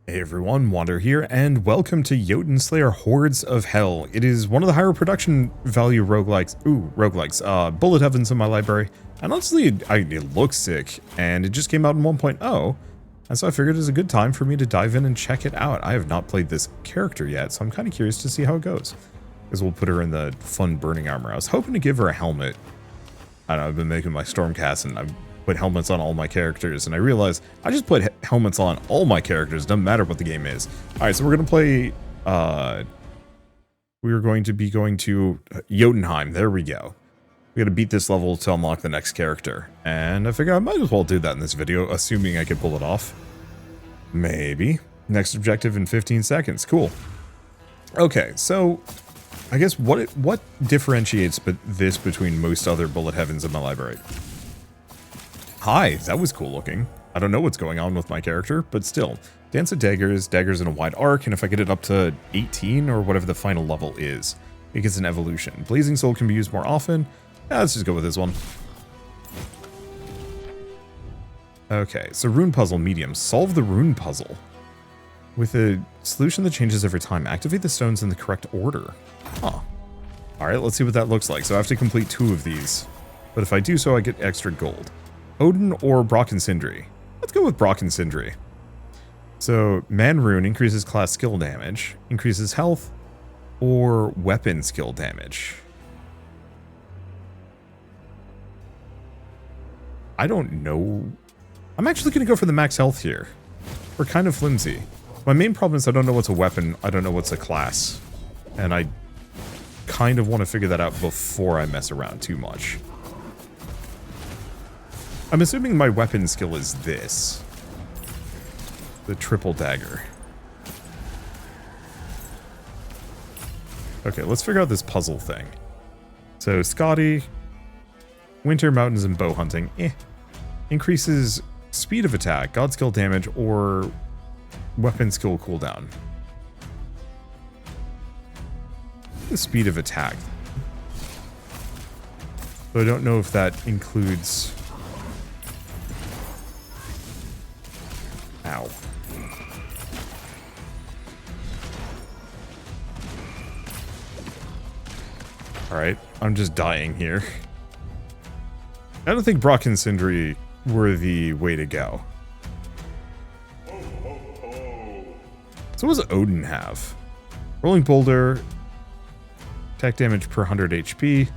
Hey everyone, Wander here, and welcome to Jotunnslayer Hordes of Hel. It is one of the higher production value roguelikes, bullet heavens in my library, and honestly, it looks sick, and it just came out in 1.0, and so I figured it was a good time for me to dive in and check it out. I have not played this character yet, so I'm kind of curious to see how it goes, because we'll put her in the fun burning armor. I was hoping to give her a helmet. I don't know, I've been making my Stormcast, and I've put helmets on all my characters, and I realized I just put helmets on all my characters, doesn't matter what the game is. Alright, so we're gonna play, we're going to be going to Jotunheim, there we go. We gotta beat this level to unlock the next character, and I figure I might as well do that in this video, assuming I can pull it off. Maybe. Next objective in 15 seconds, cool. Okay, so I guess what differentiates this between most other bullet heavens in my library? Hi, that was cool looking. I don't know what's going on with my character, but still. Dance of Daggers, daggers in a wide arc, and if I get it up to 18 or whatever the final level is, it gets an evolution. Blazing Soul can be used more often. Yeah, let's just go with this one. Okay, so rune puzzle medium. Solve the rune puzzle. With a solution that changes every time, activate the stones in the correct order. Huh. Alright, let's see what that looks like. So I have to complete 2 of these. But if I do so, I get extra gold. Odin or Brock and Sindri? Let's go with Brock and Sindri. So, Man Rune increases class skill damage, increases health, or weapon skill damage. I don't know. I'm actually going to go for the max health here. We're kind of flimsy. My main problem is I don't know what's a weapon, I don't know what's a class. And I kind of want to figure that out before I mess around too much. I'm assuming my weapon skill is this. The triple dagger. Okay, let's figure out this puzzle thing. So, Scotty, winter, mountains, and bow hunting. Increases speed of attack, god skill damage, or weapon skill cooldown. The speed of attack. So I don't know if that includes... Ow. Alright, I'm just dying here. I don't think Brock and Sindri were the way to go. So what does Odin have? Rolling Boulder, attack damage per 100 HP,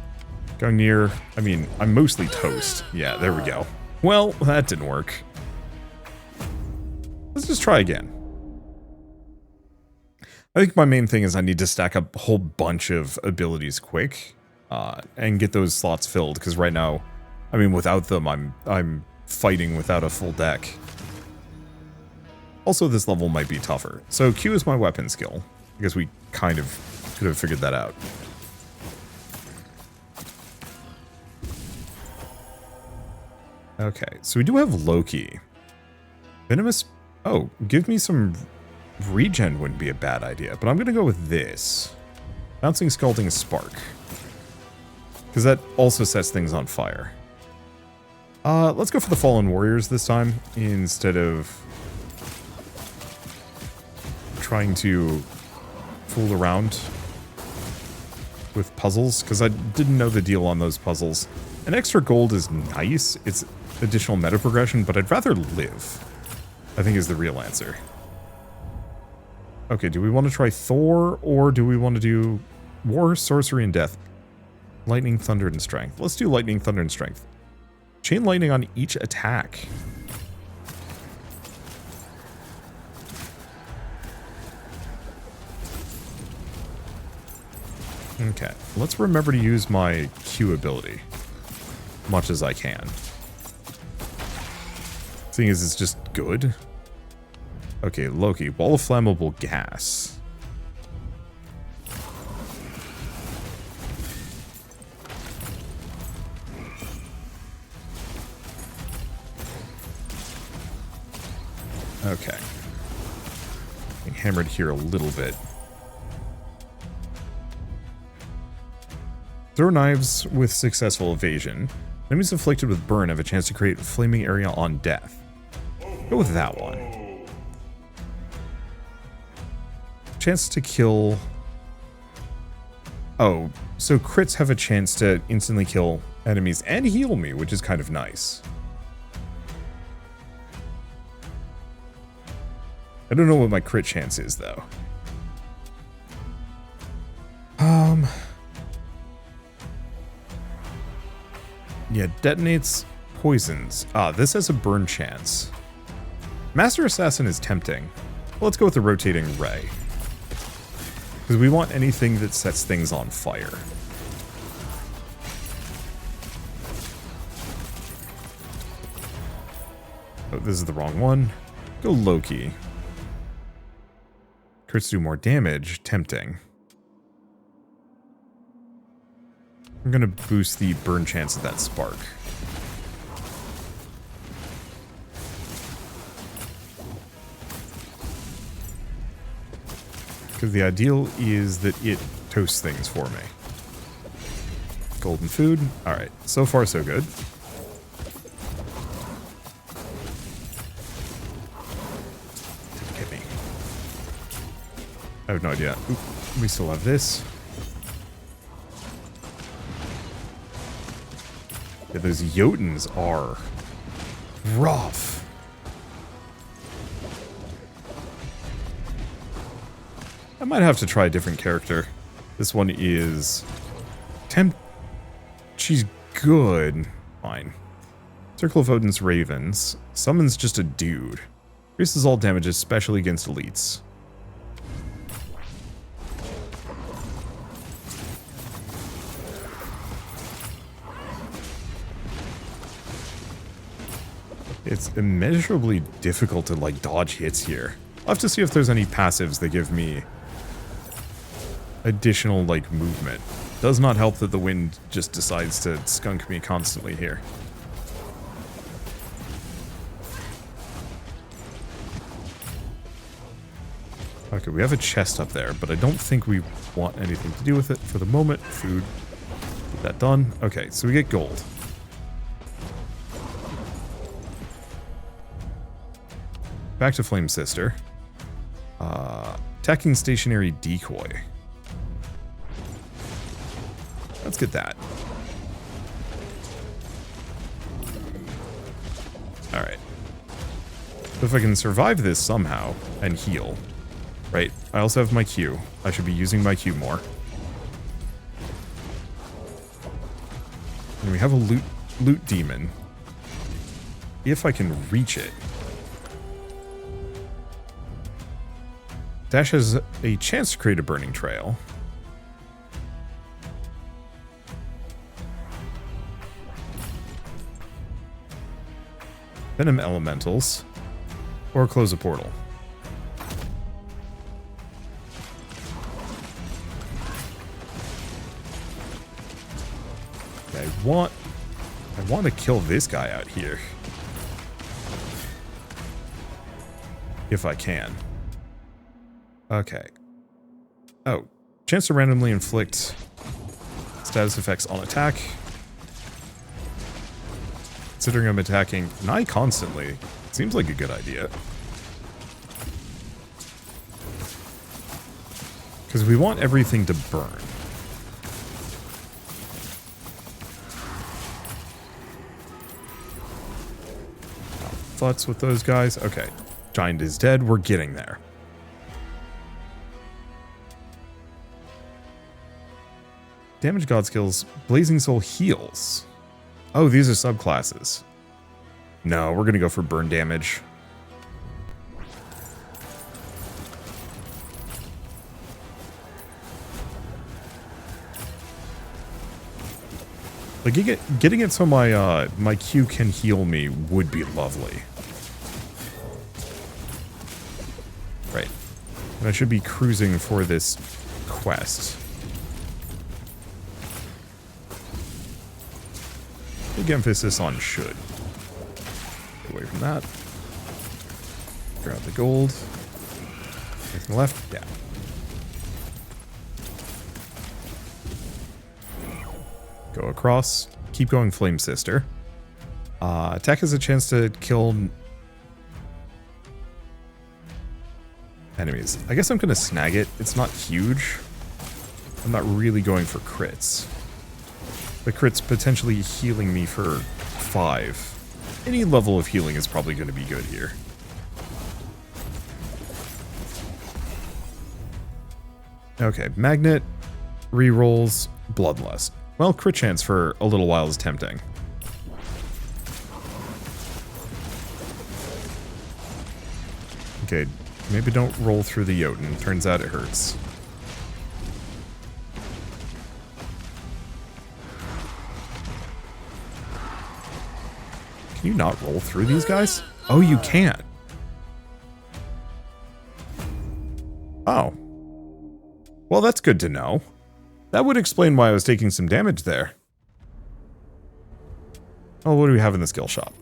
Gungnir, I mean, I'm mostly toast. Yeah, there we go. Well, that didn't work. Let's just try again. I think my main thing is I need to stack up a whole bunch of abilities quick, and get those slots filled, because right now, I mean, without them, I'm fighting without a full deck. Also, this level might be tougher. So Q is my weapon skill. I guess we kind of could have figured that out. Okay, so we do have Loki. Venomous... Oh, give me some regen wouldn't be a bad idea, but I'm going to go with this. Bouncing Scalding Spark. Because that also sets things on fire. Let's go for the Fallen Warriors this time, instead of trying to fool around with puzzles, because I didn't know the deal on those puzzles. An extra gold is nice, it's additional meta progression, but I'd rather live, I think, is the real answer. Okay, do we want to try Thor, or do we want to do War, Sorcery, and Death? Lightning, Thunder, and Strength. Let's do Lightning, Thunder, and Strength. Chain Lightning on each attack. Okay, let's remember to use my Q ability. Much as I can. Seeing as it's just good. Okay, Loki. Wall of Flammable Gas. Okay. Getting hammered here a little bit. Throw knives with successful evasion. Enemies afflicted with burn have a chance to create a flaming area on death. Go with that one. chance to kill... Oh, so crits have a chance to instantly kill enemies and heal me, which is kind of nice. I don't know what my crit chance is, though. Yeah, detonates poisons. Ah, this has a burn chance. Master Assassin is tempting. Well, let's go with the rotating ray. Because we want anything that sets things on fire. Oh, this is the wrong one. Go Loki. Crits do more damage. Tempting. I'm going to boost the burn chance of that spark. Because the ideal is that it toasts things for me. Golden food. Alright, so far so good. Didn't get me. I have no idea. Oop, we still have this. Yeah, those Jotuns are rough. I might have to try a different character. This one is... She's good. Fine. Circle of Odin's Ravens. Summons just a dude. Increases all damage, especially against elites. It's immeasurably difficult to, like, dodge hits here. I'll have to see if there's any passives that give me additional, like, movement. Does not help that the wind just decides to skunk me constantly here. Okay, we have a chest up there, but I don't think we want anything to do with it for the moment. Food. Get that done. Okay, so we get gold. Back to Flame Sister. Attacking stationary decoy. Let's get that. Alright. If I can survive this somehow and heal. Right, I also have my Q. I should be using my Q more. And we have a loot demon. If I can reach it. Dash has a chance to create a burning trail. Venom elementals. Or close a portal. Okay, I want to kill this guy out here. If I can. Okay. Oh. Chance to randomly inflict status effects on attack. Considering I'm attacking nigh constantly, seems like a good idea. Because we want everything to burn. Futz with those guys. Okay. Giant is dead. We're getting there. Damage God skills. Blazing Soul heals. Oh, these are subclasses. No, we're going to go for burn damage. Like, getting it so my Q can heal me would be lovely. Right. And I should be cruising for this quest. Big emphasis on should. Get away from that. Grab the gold. Anything left? Yeah. Go across. Keep going, Flame Sister. Attack has a chance to kill enemies. I guess I'm going to snag it. It's not huge. I'm not really going for crits. The crit's potentially healing me for 5. Any level of healing is probably going to be good here. Okay, magnet, rerolls, bloodlust. Well, crit chance for a little while is tempting. Okay, maybe don't roll through the Jotun. Turns out it hurts. Can you not roll through these guys? Oh, you can't. Oh. Well, that's good to know. That would explain why I was taking some damage there. Oh, what do we have in the skill shop?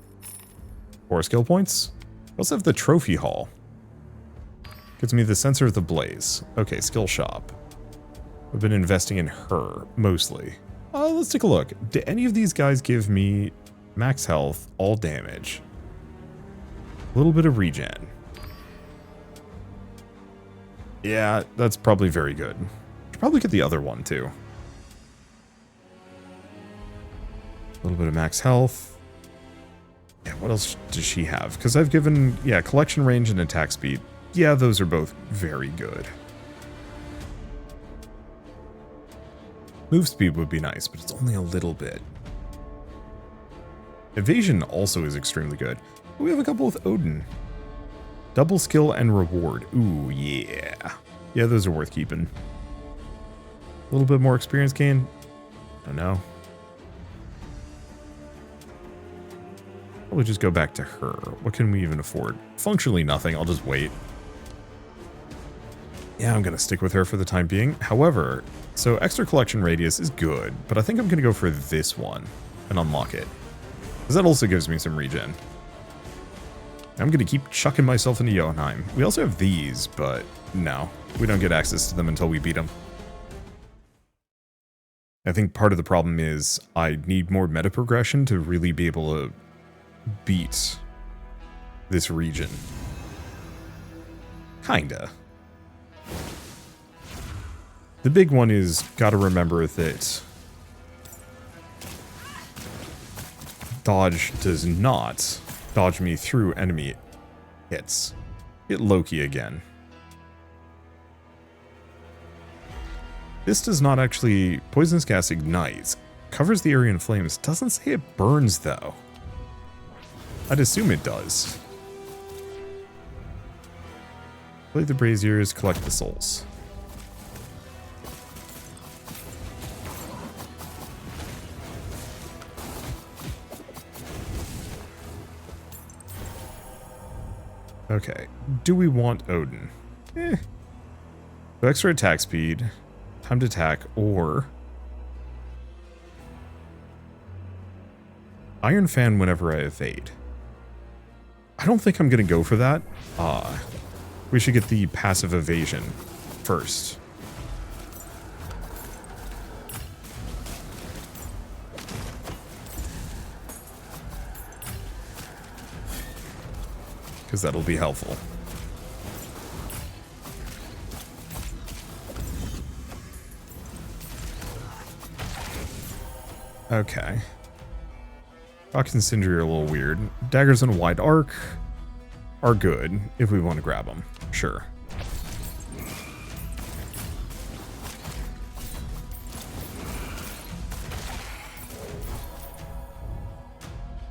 4 skill points? We also have the trophy hall. Gives me the sensor of the blaze. Okay, skill shop. I've been investing in her, mostly. Let's take a look. Do any of these guys give me max health, all damage? A little bit of regen. Yeah, that's probably very good. Should probably get the other one, too. A little bit of max health. Yeah, what else does she have? Because I've given, yeah, collection range and attack speed. Yeah, those are both very good. Move speed would be nice, but it's only a little bit. Evasion also is extremely good. We have a couple with Odin. Double skill and reward. Ooh, yeah. Yeah, those are worth keeping. A little bit more experience gain. I don't know. Probably just go back to her. What can we even afford? Functionally nothing. I'll just wait. Yeah, I'm going to stick with her for the time being. However, so extra collection radius is good, but I think I'm going to go for this one and unlock it. Because that also gives me some regen. I'm going to keep chucking myself into Jotunheim. We also have these, but no. We don't get access to them until we beat them. I think part of the problem is I need more meta progression to really be able to beat this region. Kinda. The big one is, gotta remember that dodge does not dodge me through enemy hits. Hit Loki again. This does not actually... Poisonous gas ignites. Covers the area in flames. Doesn't say it burns, though. I'd assume it does. Play the braziers, collect the souls. Okay, do we want Odin? So extra attack speed, time to attack, or Iron Fan whenever I evade. I don't think I'm going to go for that. We should get the passive evasion first. Because that'll be helpful. Okay. Rock and Sindri are a little weird. Daggers and a wide arc are good if we want to grab them. Sure.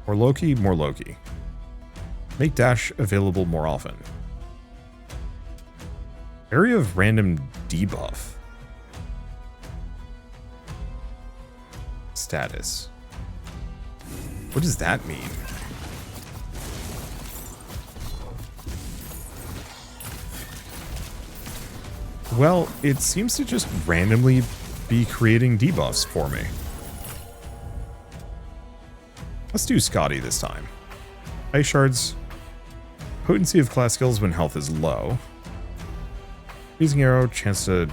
More Loki, more Loki. Make dash available more often. Area of random debuff. Status. What does that mean? Well, it seems to just randomly be creating debuffs for me. Let's do Scotty this time. Ice shards. Potency of class skills when health is low. Freezing arrow, chance to...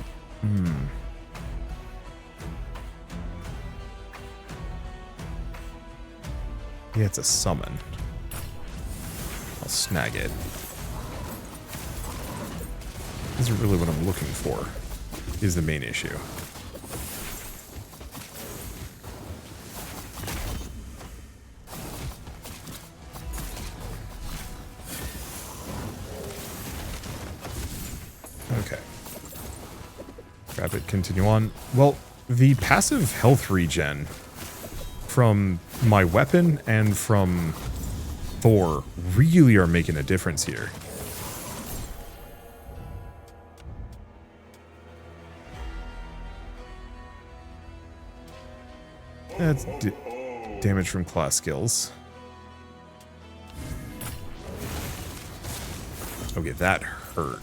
Yeah, it's a summon. I'll snag it. isn't really what I'm looking for, is the main issue. Okay. Grab it, continue on. Well, the passive health regen from my weapon and from Thor really are making a difference here. That's damage from class skills. Okay, that hurt.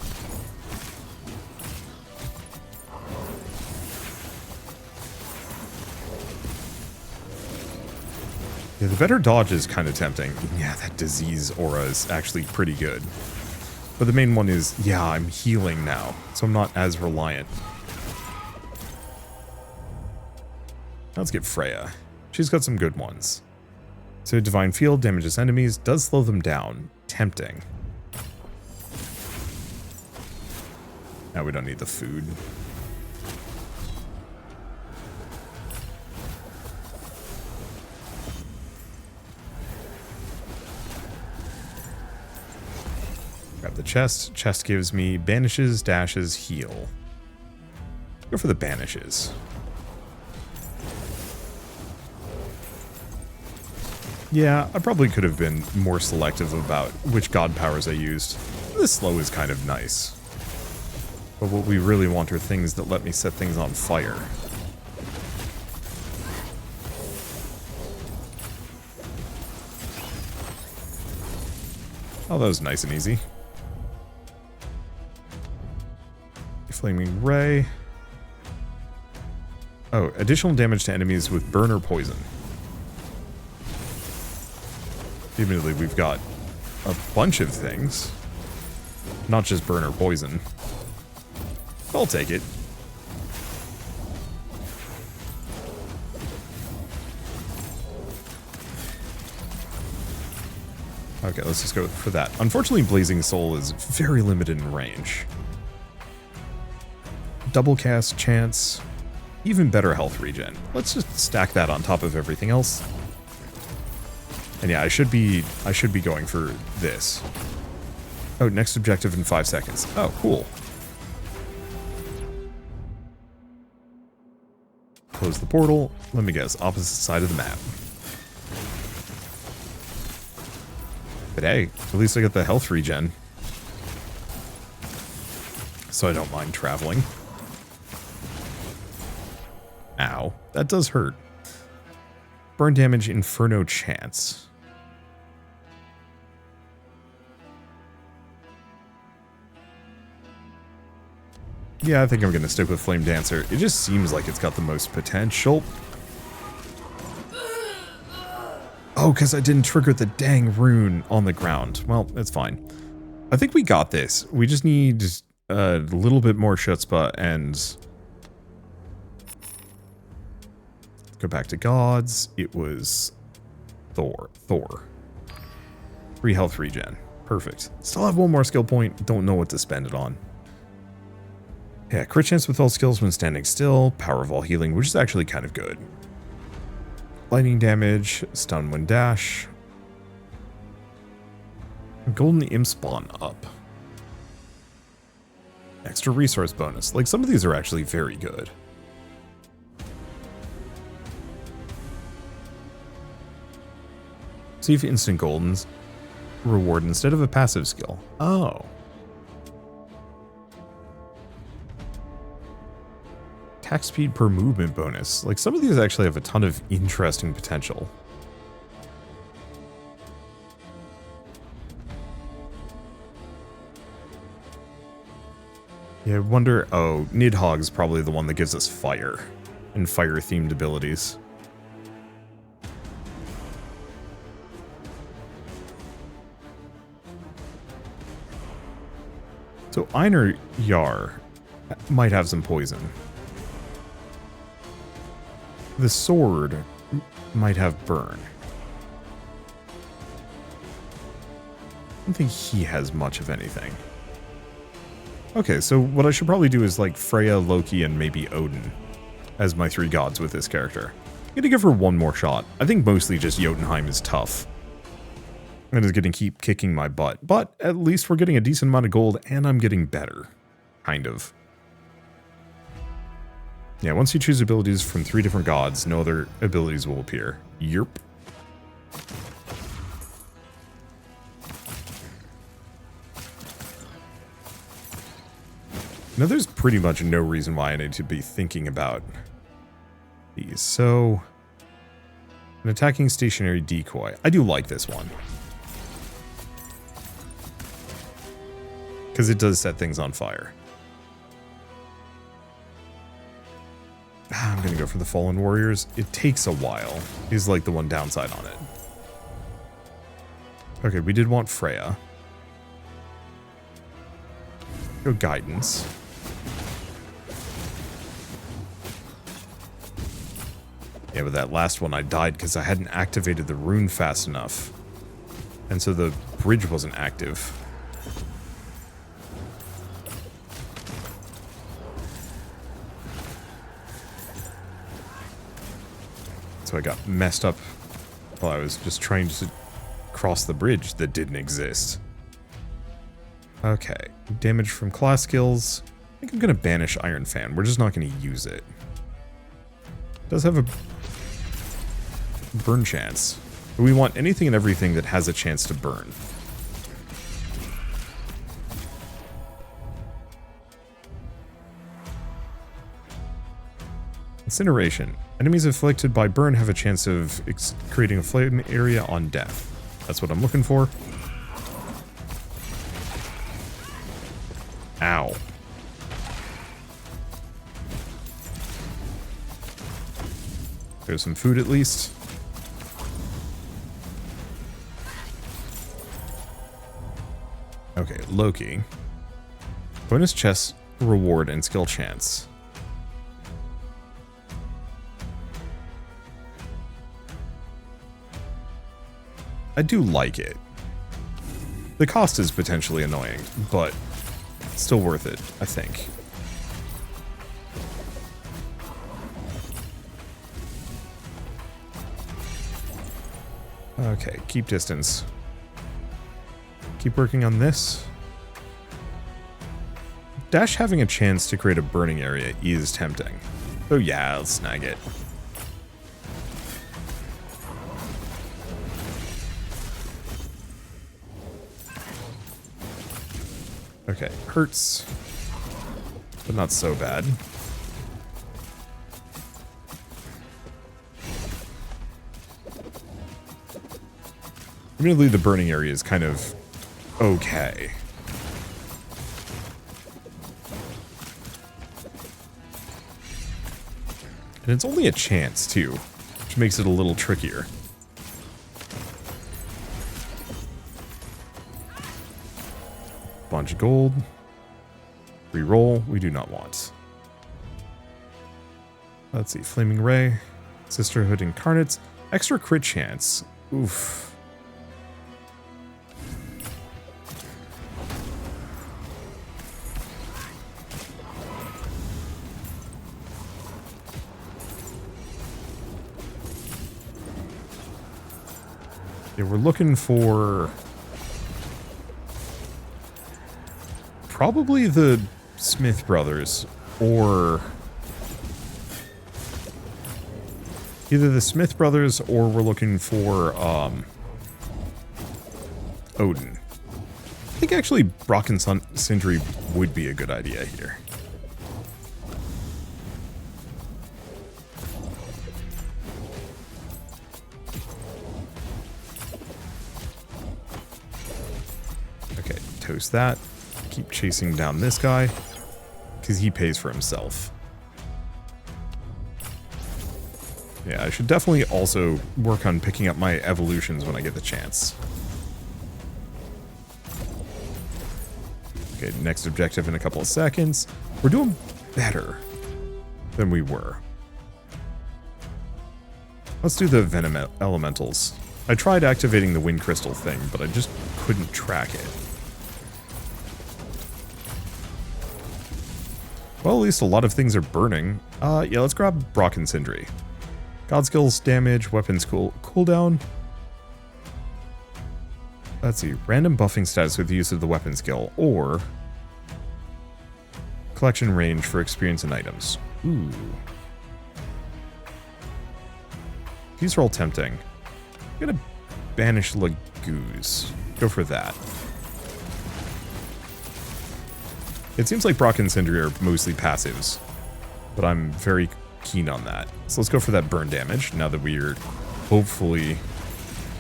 Yeah, the better dodge is kind of tempting. Yeah, that disease aura is actually pretty good. But the main one is, yeah, I'm healing now, so I'm not as reliant. Let's get Freya. She's got some good ones. So Divine Field damages enemies, does slow them down. Tempting. Now we don't need the food. Grab the chest. Chest gives me banishes, dashes, heal. Go for the banishes. Yeah, I probably could have been more selective about which god powers I used. This slow is kind of nice. But what we really want are things that let me set things on fire. Oh, that was nice and easy. Flaming Ray. Oh, additional damage to enemies with burn or poison. Admittedly, we've got a bunch of things. Not just burn or poison. I'll take it. Okay, let's just go for that. Unfortunately, Blazing Soul is very limited in range. Double cast chance. Even better health regen. Let's just stack that on top of everything else. And yeah, I should be going for this. Oh, next objective in 5 seconds. Oh, cool. Close the portal. Let me guess, opposite side of the map. But hey, at least I got the health regen. So I don't mind traveling. Ow, that does hurt. Burn damage, Inferno chance. Yeah, I think I'm going to stick with Flame Dancer. It just seems like it's got the most potential. Oh, because I didn't trigger the dang rune on the ground. Well, it's fine. I think we got this. We just need a little bit more chutzpah and... Go back to gods. It was Thor. 3 health regen. Perfect. Still have one more skill point. Don't know what to spend it on. Yeah, crit chance with all skills when standing still. Power of all healing, which is actually kind of good. Lightning damage. Stun when dash. Golden imp spawn up. Extra resource bonus. Like, some of these are actually very good. See if instant goldens reward instead of a passive skill. Oh. Attack speed per movement bonus. Like, some of these actually have a ton of interesting potential. Yeah, I wonder... Oh, Nidhogg's probably the one that gives us fire. And fire-themed abilities. So Einar Jarl might have some poison. The sword might have burn. I don't think he has much of anything. Okay, so what I should probably do is like Freya, Loki, and maybe Odin as my 3 gods with this character. I'm gonna give her one more shot. I think mostly just Jotunheim is tough. And is gonna keep kicking my butt. But at least we're getting a decent amount of gold and I'm getting better. Kind of. Yeah, once you choose abilities from 3 different gods, no other abilities will appear. Yerp. Now there's pretty much no reason why I need to be thinking about these. So, an attacking stationary decoy. I do like this one. Because it does set things on fire. I'm going to go for the Fallen Warriors. It takes a while. Is like the one downside on it. Okay, we did want Freya. Go Guidance. Yeah, but that last one I died because I hadn't activated the rune fast enough. And so the bridge wasn't active. So I got messed up while I was just trying to cross the bridge that didn't exist. Okay, damage from class skills. I think I'm going to banish Iron Fan. We're just not going to use it. It does have a burn chance. But we want anything and everything that has a chance to burn. Incineration. Enemies afflicted by burn have a chance of creating a flame area on death. That's what I'm looking for. Ow. There's some food at least. Okay, Loki. Bonus chest, reward, and skill chance. I do like it. The cost is potentially annoying, but still worth it, I think. Okay, keep distance. Keep working on this. Dash having a chance to create a burning area is tempting. Oh yeah, I'll snag it. Okay, hurts, but not so bad. Admittedly, the burning area is kind of okay. And it's only a chance, too, which makes it a little trickier. Bunch of gold. Reroll, we do not want. Let's see, Flaming Ray, Sisterhood Incarnates, extra crit chance. Oof. Yeah, we're looking for probably the Smith brothers, or either the Smith brothers, or we're looking for Odin. I think actually Brock and Sindri would be a good idea here. Okay, toast that. Keep chasing down this guy, because he pays for himself. Yeah, I should definitely also work on picking up my evolutions when I get the chance. Okay, next objective in a couple of seconds. We're doing better than we were. Let's do the Venom Elementals. I tried activating the Wind Crystal thing, but I just couldn't track it. Well, at least a lot of things are burning. Yeah, let's grab Brock and Sindri. God skills, damage, weapons cooldown. Let's see. Random buffing status with the use of the weapon skill, or collection range for experience and items. Ooh. These are all tempting. I'm gonna banish Lagoose. Go for that. It seems like Brock and Sindri are mostly passives, but I'm very keen on that. So let's go for that burn damage now that we're hopefully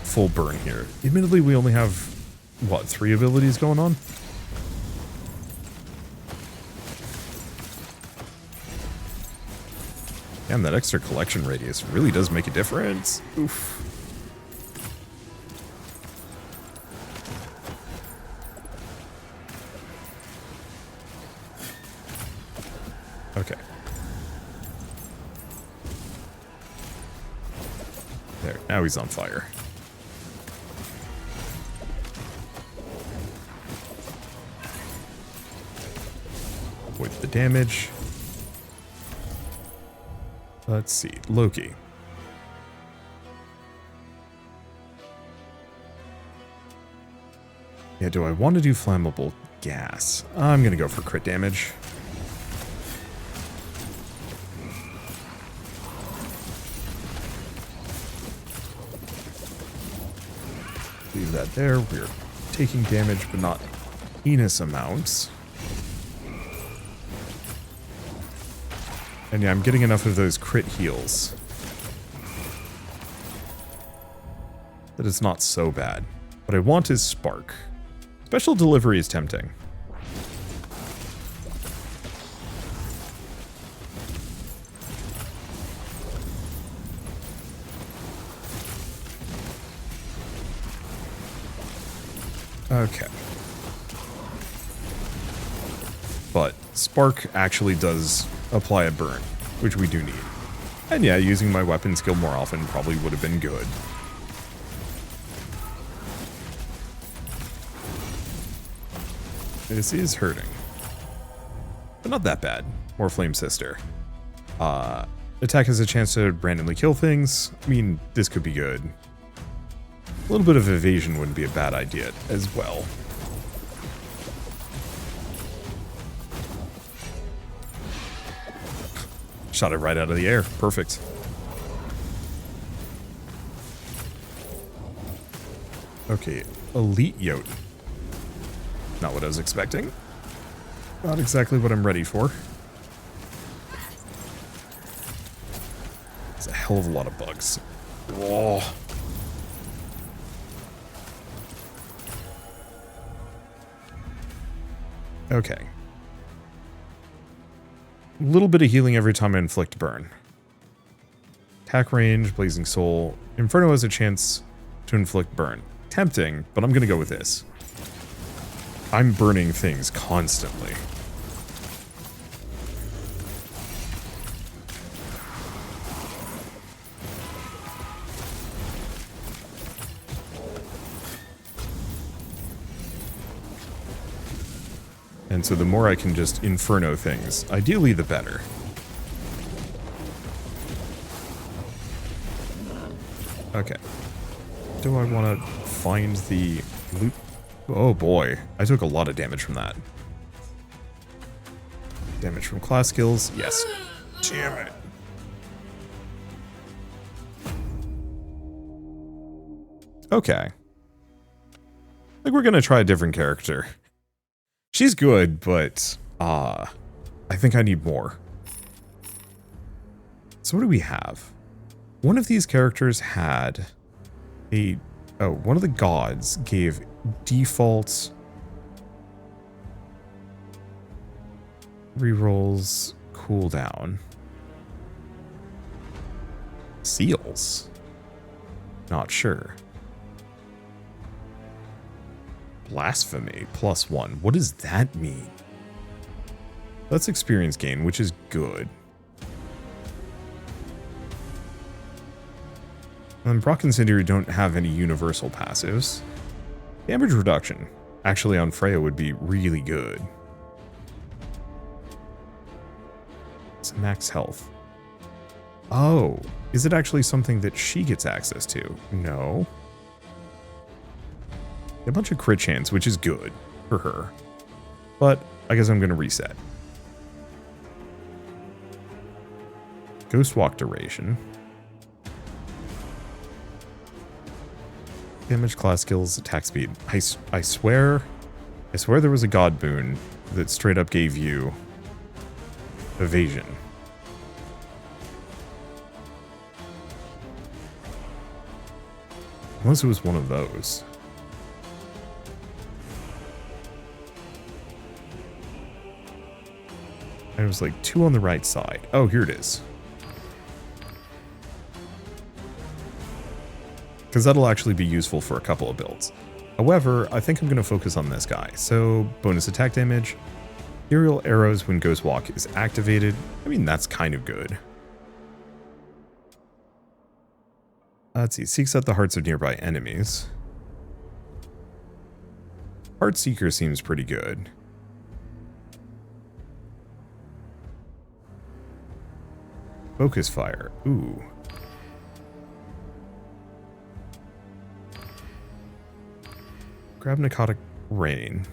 full burn here. Admittedly, we only have, what, 3 abilities going on? Damn, that extra collection radius really does make a difference. Oof. Okay. There, now he's on fire. Avoid the damage. Let's see, Loki. Yeah, do I want to do flammable gas? I'm gonna go for crit damage. Leave that there. We're taking damage, but not heinous amounts. And yeah, I'm getting enough of those crit heals that it's not so bad. What I want is Spark. Special delivery is tempting. Okay. But Spark actually does apply a burn, which we do need. And yeah, using my weapon skill more often probably would have been good. This is hurting. But not that bad. More Flame Sister. Attack has a chance to randomly kill things. I mean, this could be good. A little bit of evasion wouldn't be a bad idea as well. Shot it right out of the air. Perfect. Okay, Elite Jotun. Not what I was expecting. Not exactly what I'm ready for. It's a hell of a lot of bugs. Oh. Okay. A little bit of healing every time I inflict burn. Attack range, Blazing Soul. Inferno has a chance to inflict burn. Tempting, but I'm gonna go with this. I'm burning things constantly. And so the more I can just inferno things, ideally the better. Okay. Do I want to find the loot? Oh boy, I took a lot of damage from that. Damage from class skills, yes. Damn it. Okay. I think we're gonna try a different character. She's good, but I think I need more. So what do we have? One of these characters had a... Oh, one of the gods gave default rerolls cooldown. Seals? Not sure. Blasphemy, +1. What does that mean? That's experience gain, which is good. And Brock and Sindri don't have any universal passives. Damage reduction, actually on Freya would be really good. It's max health. Oh, is it actually something that she gets access to? No. A bunch of crit chance, which is good for her. But I guess I'm going to reset. Ghost walk duration. Damage, class skills, attack speed. I swear there was a god boon that straight up gave you evasion. Unless it was one of those. And it was like 2 on the right side. Oh, here it is. Because that'll actually be useful for a couple of builds. However, I think I'm going to focus on this guy. So, bonus attack damage. Aerial arrows when Ghost Walk is activated. I mean, that's kind of good. Let's see. Seeks out the hearts of nearby enemies. Heart Seeker seems pretty good. Focus Fire. Ooh. Grab Narcotic Rain.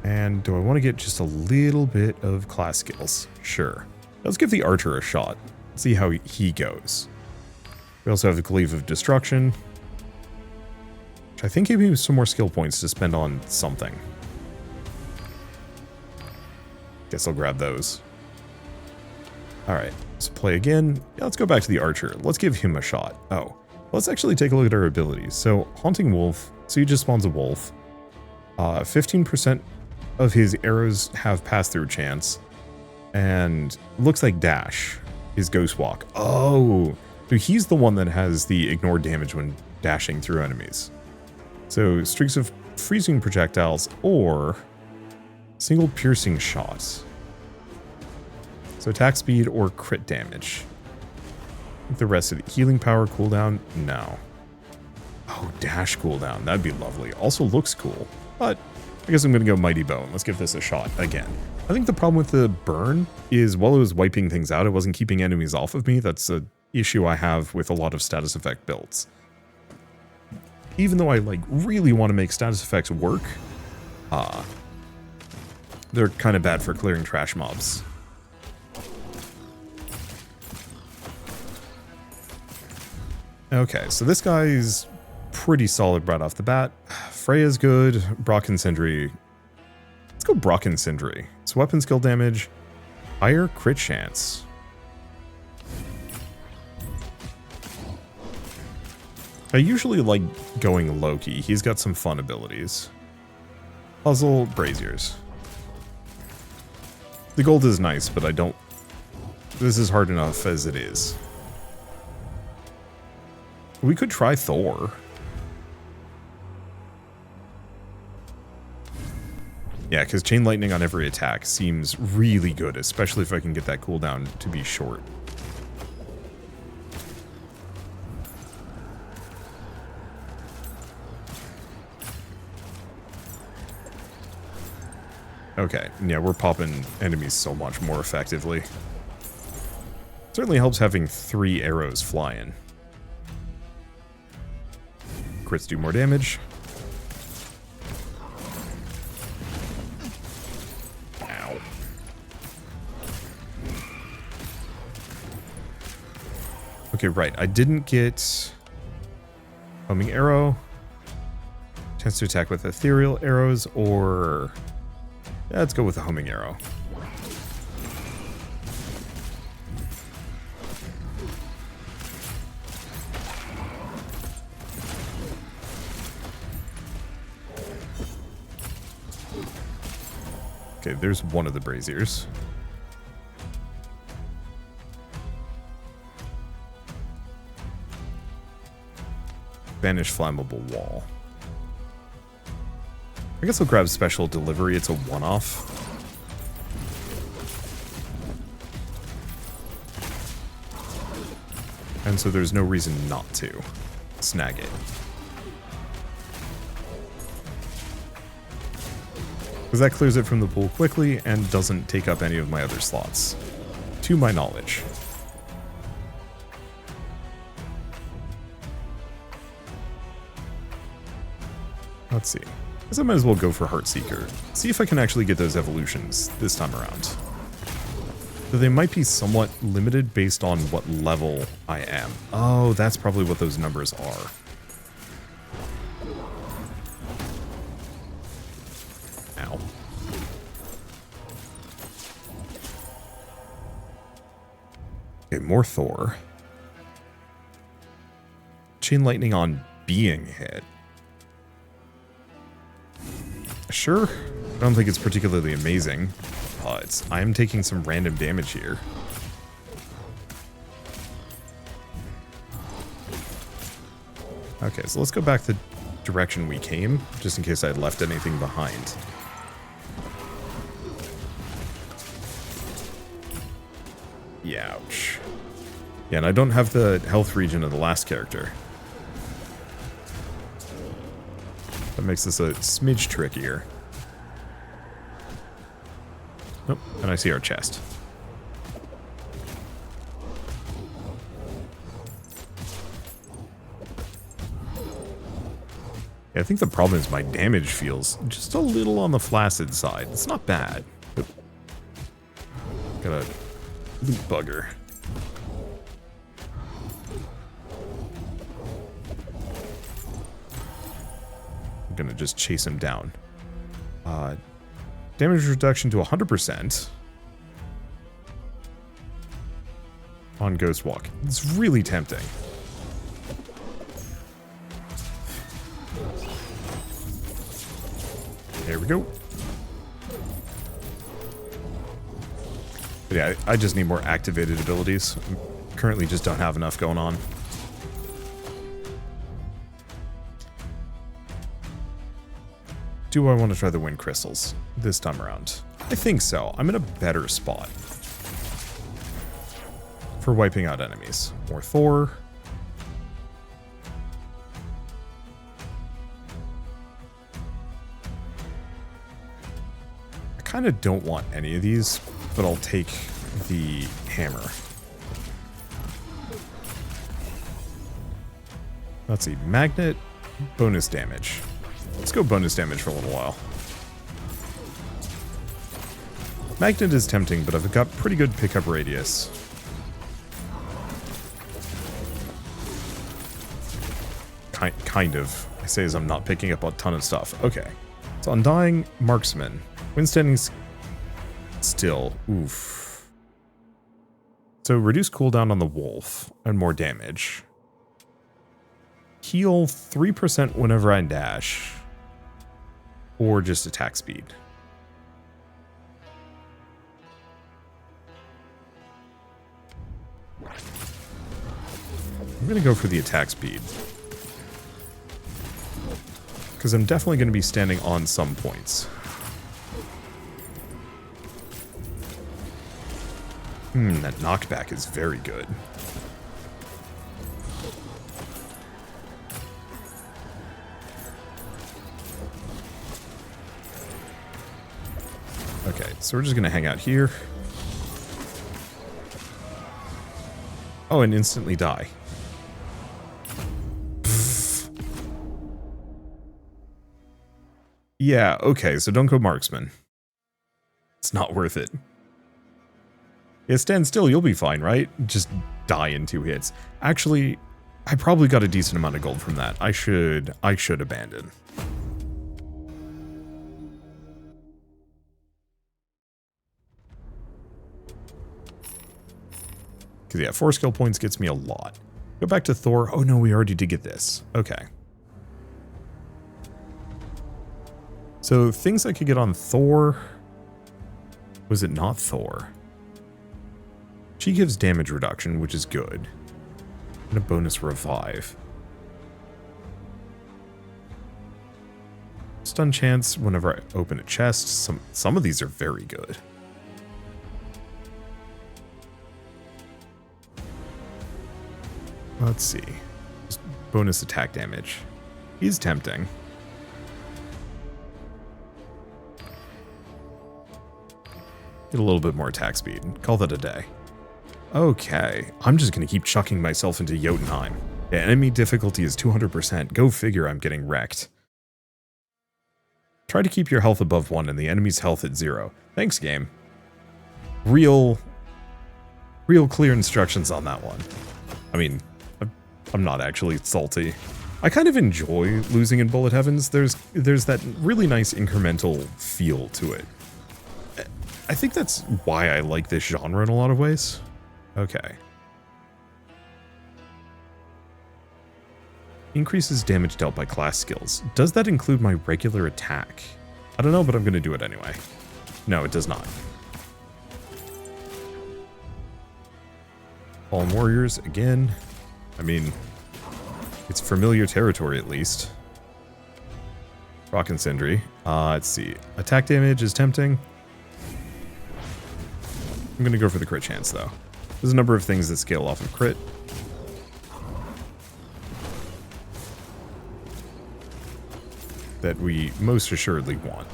And do I want to get just a little bit of class skills? Sure. Let's give the Archer a shot. See how he goes. We also have the Glaive of Destruction, which I think gave me some more skill points to spend on something. Guess I'll grab those. Alright, let's play again. Yeah, let's go back to the Archer. Let's give him a shot. Oh, let's actually take a look at our abilities. So, Haunting Wolf, so he just spawns a wolf. 15% of his arrows have pass-through chance. And looks like Dash is Ghost Walk. Oh, so he's the one that has the ignore damage when dashing through enemies. So, streaks of freezing projectiles or single piercing shots. So attack speed or crit damage. The rest of the healing power cooldown, no. Oh, dash cooldown, that'd be lovely. Also looks cool, but I guess I'm gonna go Mighty Bone. Let's give this a shot again. I think the problem with the burn is while it was wiping things out, it wasn't keeping enemies off of me. That's an issue I have with a lot of status effect builds. Even though I like really want to make status effects work, they're kind of bad for clearing trash mobs. Okay, so this guy's pretty solid right off the bat. Freya's good. Brock and Sindri. Let's go Brock and Sindri. It's weapon skill damage. Higher crit chance. I usually like going Loki. He's got some fun abilities. Puzzle, braziers. The gold is nice, but I don't... This is hard enough as it is. We could try Thor. Yeah, because Chain Lightning on every attack seems really good, especially if I can get that cooldown to be short. Okay, yeah, we're popping enemies so much more effectively. Certainly helps having 3 arrows flying. Crits do more damage. Ow. Okay, right. I didn't get homing arrow. Chance to attack with ethereal arrows or... Yeah, let's go with the homing arrow. Okay, there's one of the braziers. Banish flammable wall. I guess I'll grab special delivery. It's a one-off. And so there's no reason not to snag it. Because that clears it from the pool quickly and doesn't take up any of my other slots. To my knowledge. Let's see. I guess I might as well go for Heartseeker. See if I can actually get those evolutions this time around. Though they might be somewhat limited based on what level I am. Oh, that's probably what those numbers are. Ow. Okay, more Thor. Chain lightning on being hit. Sure. I don't think it's particularly amazing, but I am taking some random damage here. Okay, so let's go back the direction we came, just in case I had left anything behind. Ouch. Yeah, and I don't have the health regen of the last character. That makes this a smidge trickier. Oh, and I see our chest. Yeah, I think the problem is my damage feels just a little on the flaccid side. It's not bad. But got a loot bugger. I'm gonna just chase him down. Damage reduction to 100% on Ghost Walk. It's really tempting. There we go. But yeah, I just need more activated abilities. Currently just don't have enough going on. Do I want to try the wind crystals this time around? I think so. I'm in a better spot for wiping out enemies. More Thor. I kind of don't want any of these, but I'll take the hammer. Let's see. Magnet, bonus damage. Let's go bonus damage for a little while. Magnet is tempting, but I've got pretty good pickup radius. Kind of. I say as I'm not picking up a ton of stuff. Okay. So Undying Marksman. When standing still. Oof. So reduce cooldown on the wolf and more damage. Heal 3% whenever I dash. Or just attack speed. I'm going to go for the attack speed. Because I'm definitely going to be standing on some points. That knockback is very good. Okay, so we're just going to hang out here. Oh, and instantly die. Yeah, okay, so don't go marksman. It's not worth it. Yeah, stand still, you'll be fine, right? Just die in 2 hits. Actually, I probably got a decent amount of gold from that. I should abandon. Because, yeah, 4 skill points gets me a lot. Go back to Thor. Oh, no, we already did get this. Okay. So, things I could get on Thor. Was it not Thor? She gives damage reduction, which is good. And a bonus revive. Stun chance whenever I open a chest. Some of these are very good. Let's see. Just bonus attack damage. He's tempting. Get a little bit more attack speed. Call that a day. Okay, I'm just going to keep chucking myself into Jotunheim. Yeah, enemy difficulty is 200%. Go figure I'm getting wrecked. Try to keep your health above 1 and the enemy's health at 0. Thanks, game. Real clear instructions on that one. I mean, I'm not actually salty. I kind of enjoy losing in Bullet Heavens. There's that really nice incremental feel to it. I think that's why I like this genre in a lot of ways. Okay. Increases damage dealt by class skills. Does that include my regular attack? I don't know, but I'm going to do it anyway. No, it does not. Fallen Warriors, again. I mean, it's familiar territory at least. Rock and Sindri. Let's see. Attack damage is tempting. I'm going to go for the crit chance, though. There's a number of things that scale off of crit. That we most assuredly want.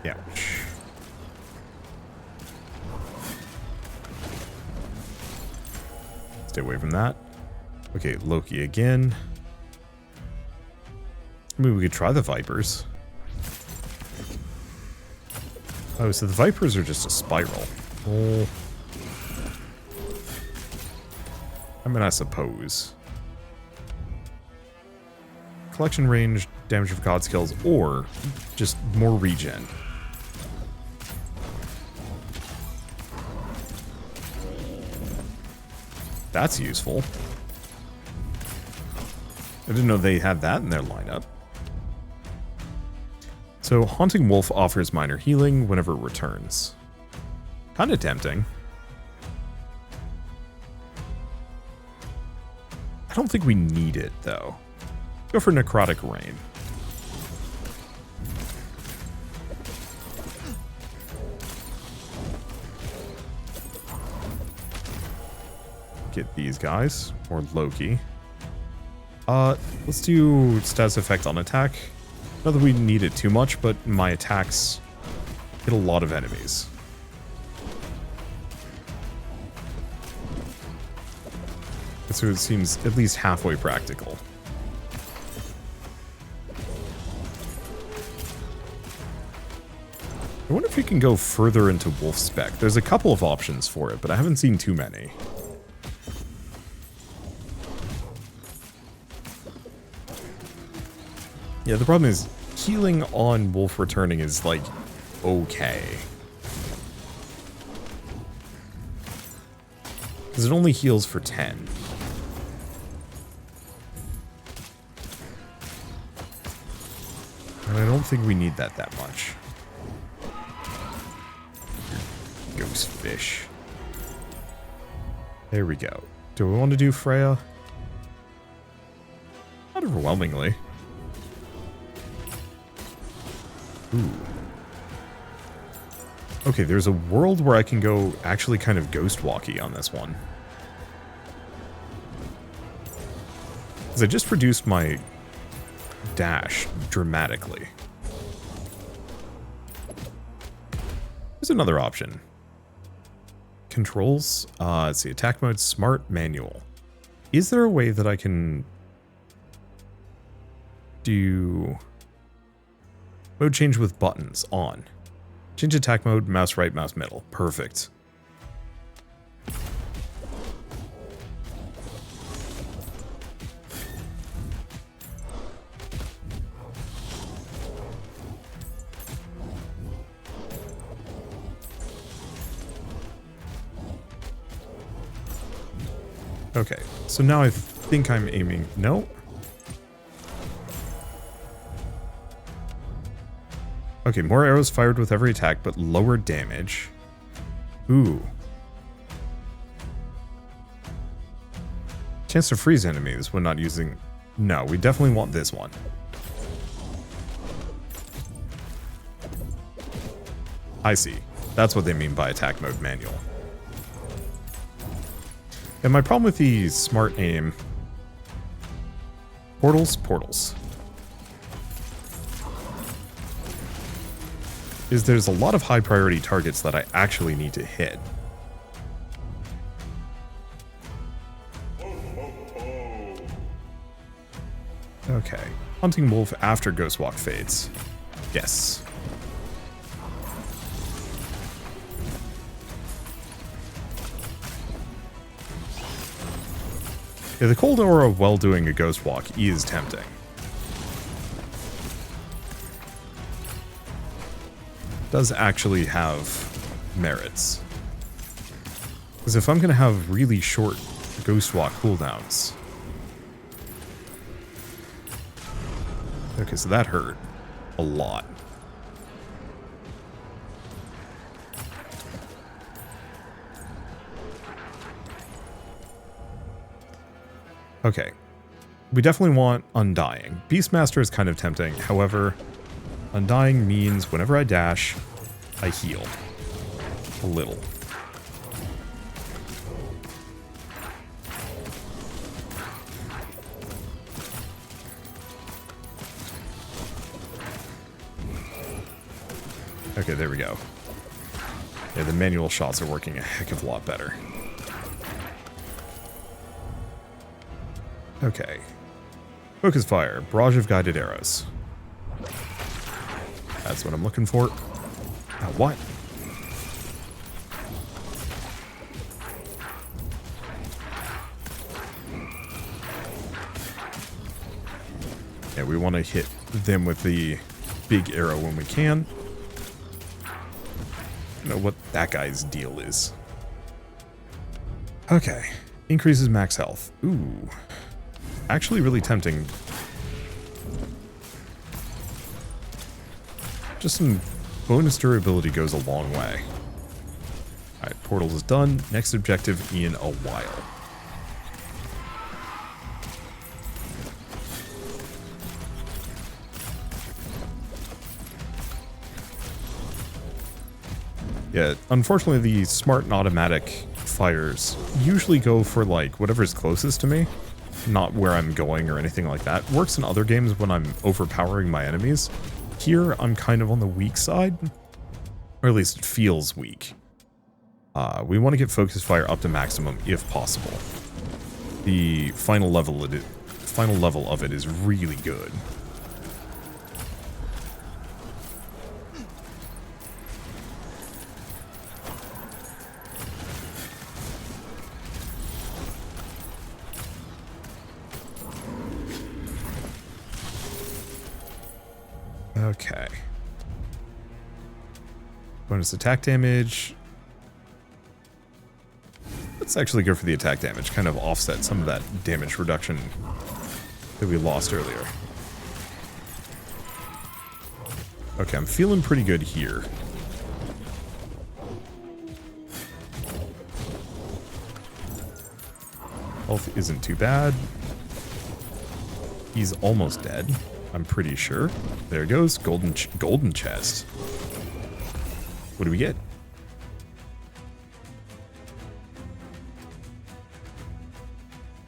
Ouch. Stay away from that. Okay, Loki again. I mean, we could try the Vipers. Oh, so the Vipers are just a spiral. Oh. I mean, I suppose. Collection range, damage of god skills, or just more regen. That's useful. I didn't know they had that in their lineup. So, Haunting Wolf offers minor healing whenever it returns. Kinda tempting. I don't think we need it, though. Go for Necrotic Rain. Get these guys, or Loki. Let's do status effect on attack. Not that we need it too much, but my attacks hit a lot of enemies. So it seems at least halfway practical. I wonder if you can go further into Wolf Spec. There's a couple of options for it, but I haven't seen too many. Yeah, the problem is healing on Wolf returning is like okay. Because it only heals for 10. And I don't think we need that much. Ghost fish. There we go. Do we want to do Freya? Not overwhelmingly. Ooh. Okay, there's a world where I can go actually kind of ghost walky on this one. Because I just reduced my dash dramatically. There's another option. Controls. Let's see. Attack mode, smart, manual. Is there a way that I can do mode change with buttons on? Change attack mode, mouse right, mouse middle. Perfect. Okay, so now I think I'm aiming. No. Okay, more arrows fired with every attack, but lower damage. Ooh. Chance to freeze enemies when not using... No, we definitely want this one. I see. That's what they mean by attack mode manual. And my problem with the smart aim... Portals, portals. is there's a lot of high priority targets that I actually need to hit. Okay. Hunting wolf after Ghostwalk fades. Yes. Yeah, the cold aura while doing a Ghostwalk is tempting. Does actually have merits. Because if I'm going to have really short Ghostwalk cooldowns... Okay, so that hurt a lot. Okay. We definitely want Undying. Beastmaster is kind of tempting. However, Undying means whenever I dash, I heal. A little. Okay, there we go. Yeah, the manual shots are working a heck of a lot better. Okay. Focus fire. Barrage of guided arrows. That's what I'm looking for. What? Yeah, we want to hit them with the big arrow when we can. I don't know what that guy's deal is. Okay. Increases max health. Ooh. Actually really tempting. Just some bonus durability goes a long way. Alright, portal is done. Next objective in a while. Yeah, unfortunately the smart and automatic fires usually go for like whatever's closest to me, not where I'm going or anything like that. Works in other games when I'm overpowering my enemies. Here I'm kind of on the weak side, or at least it feels weak. We want to get focus fire up to maximum if possible. The final level of it is really good. Okay. Bonus attack damage. Let's actually go for the attack damage, kind of offset some of that damage reduction that we lost earlier. Okay, I'm feeling pretty good here. Health isn't too bad. He's almost dead. I'm pretty sure. There it goes. Golden chest. What do we get?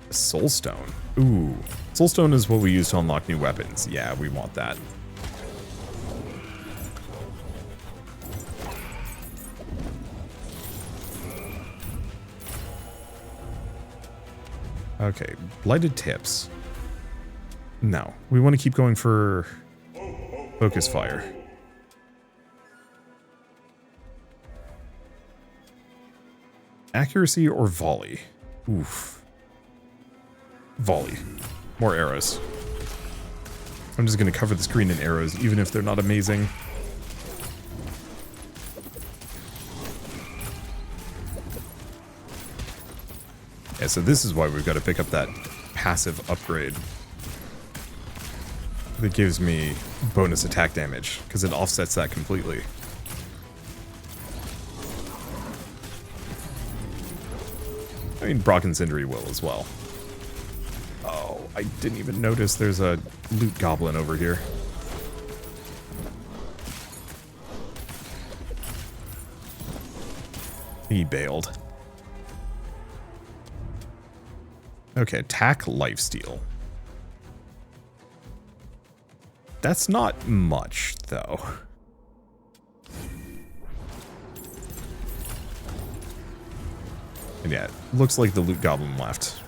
Soulstone. Ooh. Soulstone is what we use to unlock new weapons. Yeah, we want that. Okay. Blighted tips. No, we want to keep going for focus fire. Accuracy or volley? Oof. Volley. More arrows. I'm just going to cover the screen in arrows, even if they're not amazing. Yeah, so this is why we've got to pick up that passive upgrade. That gives me bonus attack damage, because it offsets that completely. I mean, Brock and Sindri will as well. Oh, I didn't even notice there's a loot goblin over here. He bailed. Okay, attack lifesteal. That's not much, though. Yeah, looks like the loot goblin left.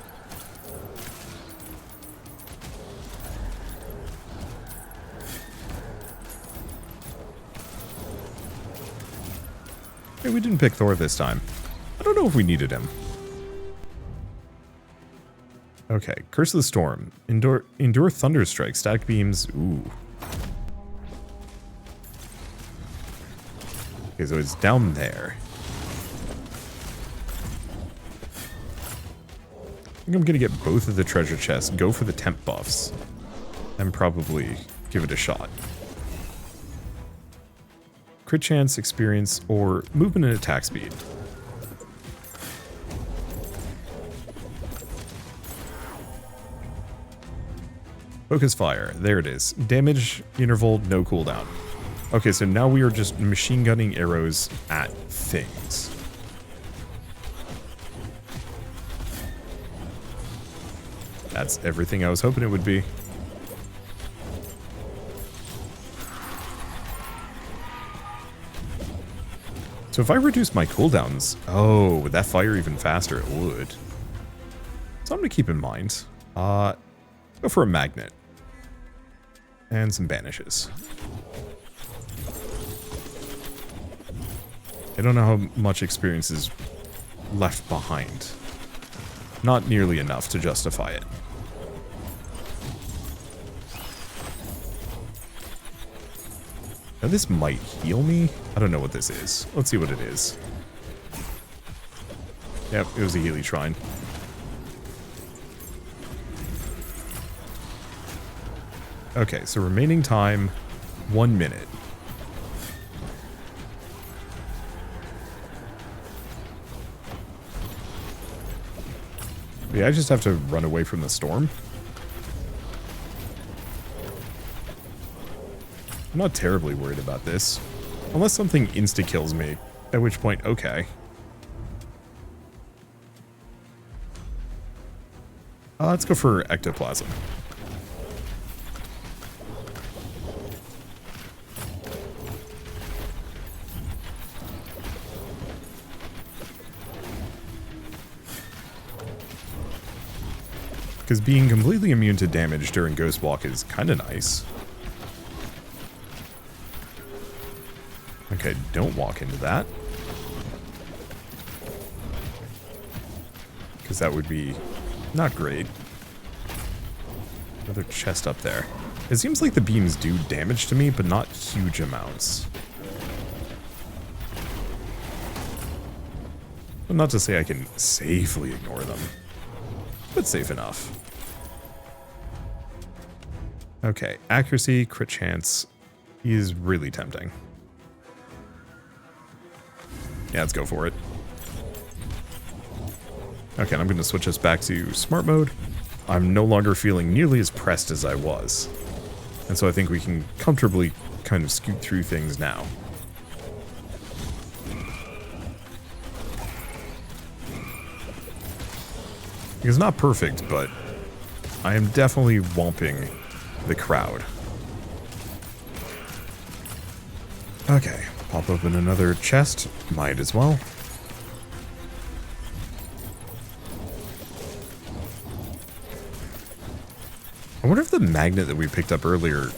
Hey, we didn't pick Thor this time. I don't know if we needed him. Okay, Curse of the Storm. Endure thunder strike, static beams. Ooh. Okay, so it's down there. I think I'm gonna get both of the treasure chests, go for the temp buffs, and probably give it a shot. Crit chance, experience, or movement and attack speed. Focus fire. There it is. Damage interval, no cooldown. Okay, so now we are just machine gunning arrows at things. That's everything I was hoping it would be. So if I reduce my cooldowns... Oh, would that fire even faster? It would. Something to keep in mind. Go for a magnet. And some banishes. I don't know how much experience is left behind. Not nearly enough to justify it. Now this might heal me. I don't know what this is. Let's see what it is. Yep, it was a Healy Shrine. Okay, so remaining time, 1 minute. Yeah, I just have to run away from the storm. I'm not terribly worried about this. Unless something insta-kills me, at which point, okay. Let's go for ectoplasm. Because being completely immune to damage during Ghost Walk is kind of nice. Okay, don't walk into that. Because that would be not great. Another chest up there. It seems like the beams do damage to me, but not huge amounts. Well, not to say I can safely ignore them, but safe enough. Okay, accuracy, crit chance is really tempting. Yeah, let's go for it. Okay, and I'm going to switch us back to smart mode. I'm no longer feeling nearly as pressed as I was. And so I think we can comfortably kind of scoot through things now. It's not perfect, but I am definitely whomping the crowd. Okay, pop open another chest. Might as well. I wonder if the magnet that we picked up earlier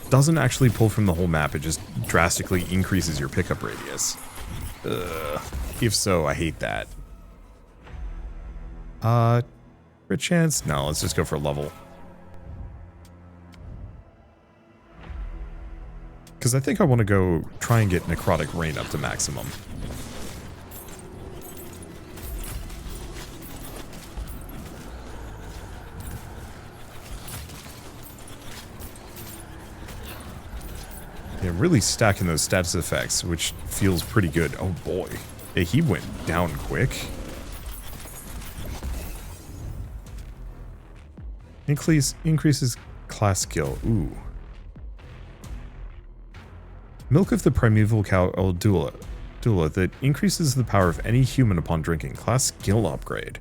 doesn't actually pull from the whole map. It just drastically increases your pickup radius. If so, I hate that. Crit chance? No, let's just go for level. Because I think I want to go try and get Necrotic Rain up to maximum. Yeah, really stacking those status effects, which feels pretty good. Oh boy. Yeah, he went down quick. Increases class skill. Ooh. Milk of the primeval cow Dula that increases the power of any human upon drinking. Class skill upgrade.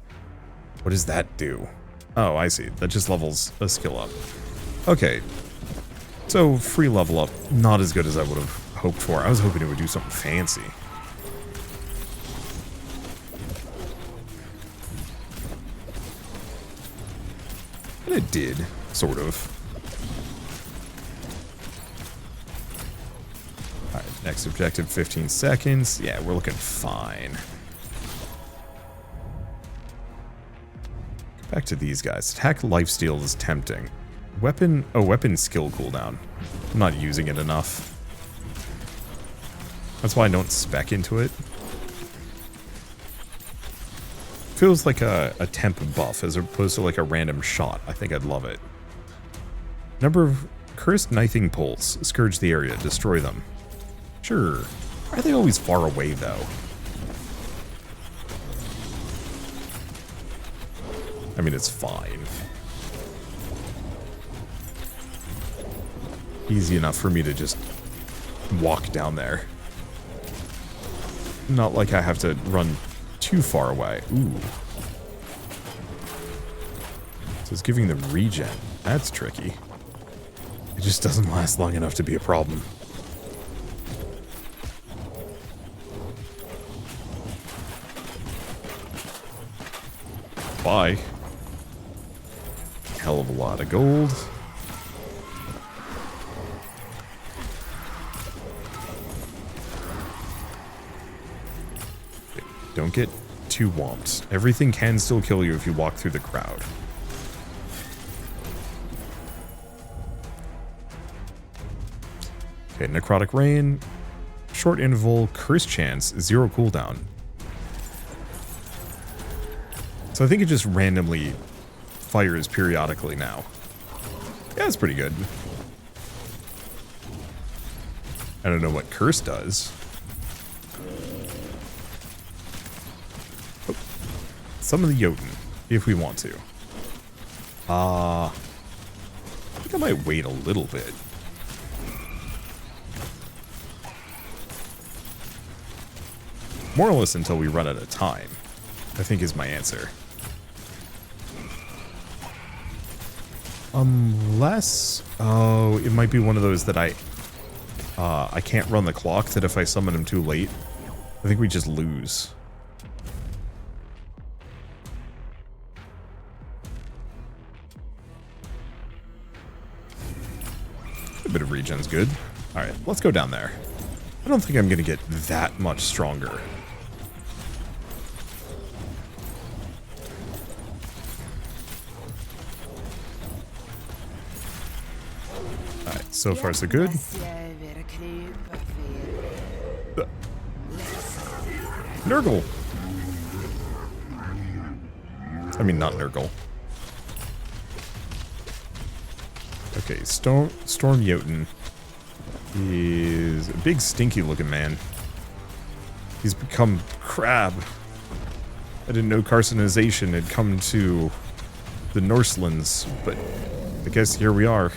What does that do? Oh, I see. That just levels a skill up. Okay. So, free level up. Not as good as I would have hoped for. I was hoping it would do something fancy. expected, sort of. Alright, next objective, 15 seconds. Yeah, we're looking fine. Go back to these guys. Attack lifesteal is tempting. Weapon skill cooldown. I'm not using it enough. That's why I don't spec into it. Feels like a temp buff as opposed to like a random shot. I think I'd love it. Number of cursed knifing poles. Scourge the area. Destroy them. Sure. Why are they always far away though? I mean, it's fine. Easy enough for me to just walk down there. Not like I have to run too far away. Ooh. So it's giving the regen. That's tricky. It just doesn't last long enough to be a problem. Bye. Hell of a lot of gold. Don't get too whomped. Everything can still kill you if you walk through the crowd. Okay, Necrotic Rain. Short interval, Curse Chance, 0 cooldown. So I think it just randomly fires periodically now. Yeah, that's pretty good. I don't know what Curse does. Summon the Jotun, if we want to. I think I might wait a little bit. More or less until we run out of time, I think is my answer. Unless... Oh, it might be one of those that I can't run the clock, that if I summon him too late, I think we just lose. A bit of regen's good. Alright, let's go down there. I don't think I'm going to get that much stronger. Alright, so far so good. Nurgle! I mean, not Nurgle. Okay, Storm Jotun is a big stinky looking man. He's become crab. I didn't know carcinization had come to the Norselands, but I guess here we are.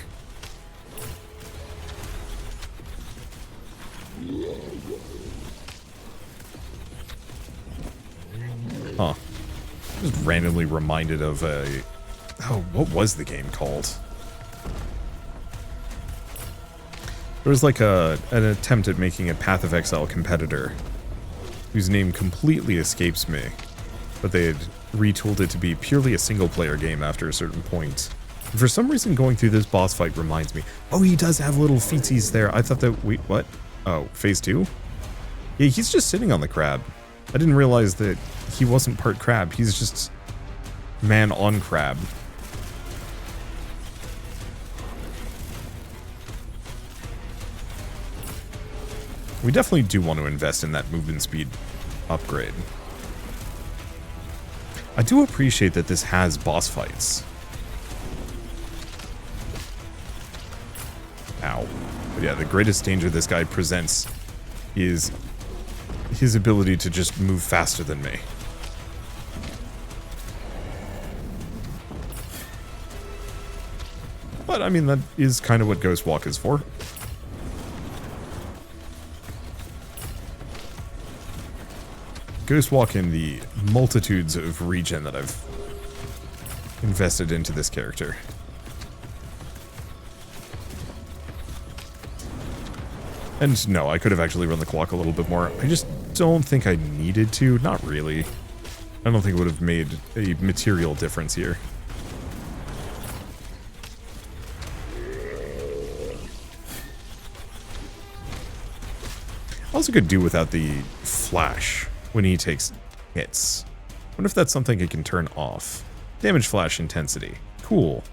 Huh. Just randomly reminded of a... Oh, what was the game called? There was like an attempt at making a Path of Exile competitor whose name completely escapes me, but they had retooled it to be purely a single-player game after a certain point. And for some reason, going through this boss fight reminds me, oh, he does have little feetsies there. I thought that, wait, what? Oh, phase 2? Yeah, he's just sitting on the crab. I didn't realize that he wasn't part crab. He's just man on crab. We definitely do want to invest in that movement speed upgrade. I do appreciate that this has boss fights. Ow. But yeah, the greatest danger this guy presents is his ability to just move faster than me. But, I mean, that is kind of what Ghost Walk is for. Ghost Walk in the multitudes of regen that I've invested into this character. And no, I could have actually run the clock a little bit more. I just don't think I needed to. Not really. I don't think it would have made a material difference here. Also could do without the flash when he takes hits. Wonder if that's something it can turn off. Damage flash intensity. Cool.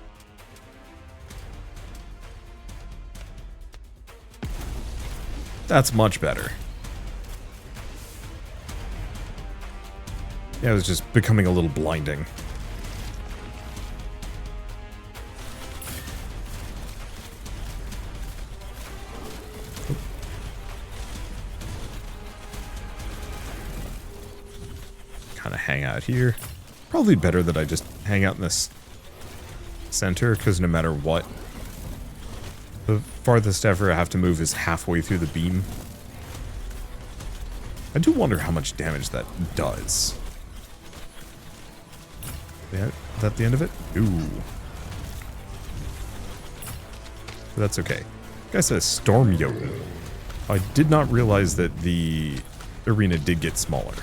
That's much better. Yeah, it was just becoming a little blinding. Kind of hang out here. Probably better that I just hang out in this center, because no matter what, the farthest ever I have to move is halfway through the beam. I do wonder how much damage that does. Yeah, is that the end of it? Ooh. But that's okay. Guy says Storm Jotun. I did not realize that the arena did get smaller.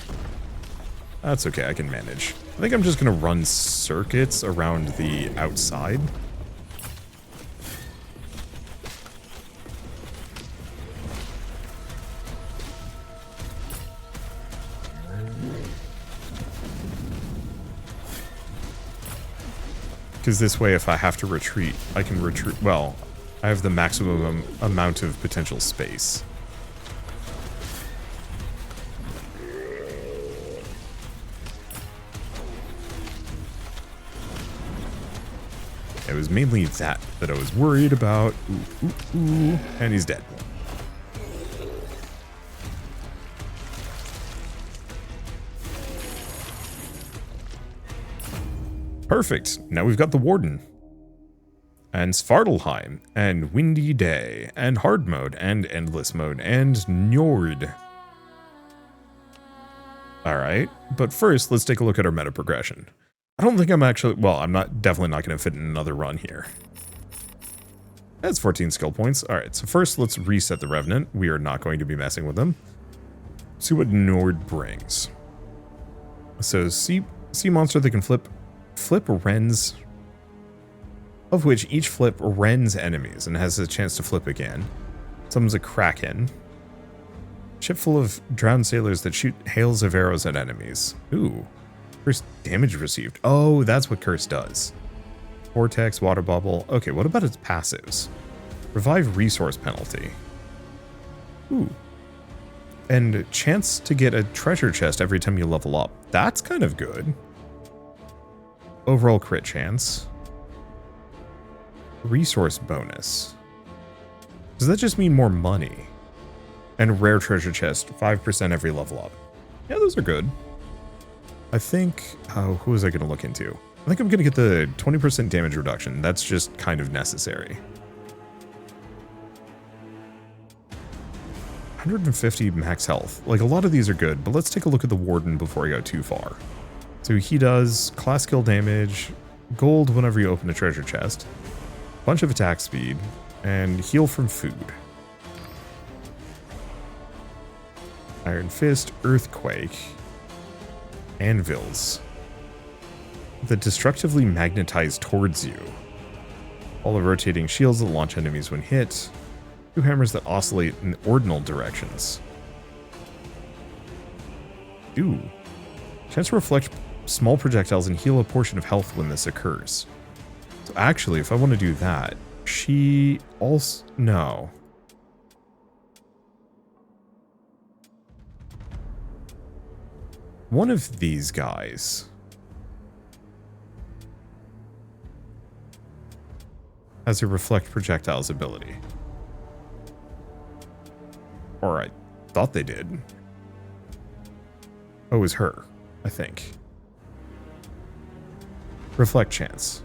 That's okay, I can manage. I think I'm just gonna run circuits around the outside. Because this way, if I have to retreat, I can retreat. Well, I have the maximum amount of potential space. It was mainly that I was worried about. Ooh, ooh, ooh. And he's dead. Perfect. Now we've got the Warden. And Svartalheim. And Windy Day. And Hard Mode. And Endless Mode. And Njord. Alright. But first, let's take a look at our meta progression. I don't think I'm actually... Well, I'm definitely not going to fit in another run here. That's 14 skill points. Alright, so first let's reset the Revenant. We are not going to be messing with them. See what Njord brings. So, sea monster that can flip rends, of which each flip rends enemies and has a chance to flip again. Summons a Kraken. Ship full of drowned sailors that shoot hails of arrows at enemies. Ooh. Curse damage received. Oh, that's what Curse does. Vortex, water bubble. Okay, what about its passives? Revive resource penalty. Ooh. And chance to get a treasure chest every time you level up. That's kind of good. Overall crit chance. Resource bonus. Does that just mean more money? And rare treasure chest, 5% every level up. Yeah, those are good. I think... Oh, who was I going to look into? I think I'm going to get the 20% damage reduction. That's just kind of necessary. 150 max health. Like, a lot of these are good, but let's take a look at the Warden before I go too far. So he does class skill damage, gold whenever you open a treasure chest, bunch of attack speed, and heal from food. Iron Fist, Earthquake, Anvils that destructively magnetize towards you. All the rotating shields that launch enemies when hit. 2 hammers that oscillate in ordinal directions. Ooh. Chance to reflect small projectiles and heal a portion of health when this occurs. So actually, if I want to do that, she also... No. One of these guys has a reflect projectiles ability. Or I thought they did. Oh, it was her, I think. Reflect chance.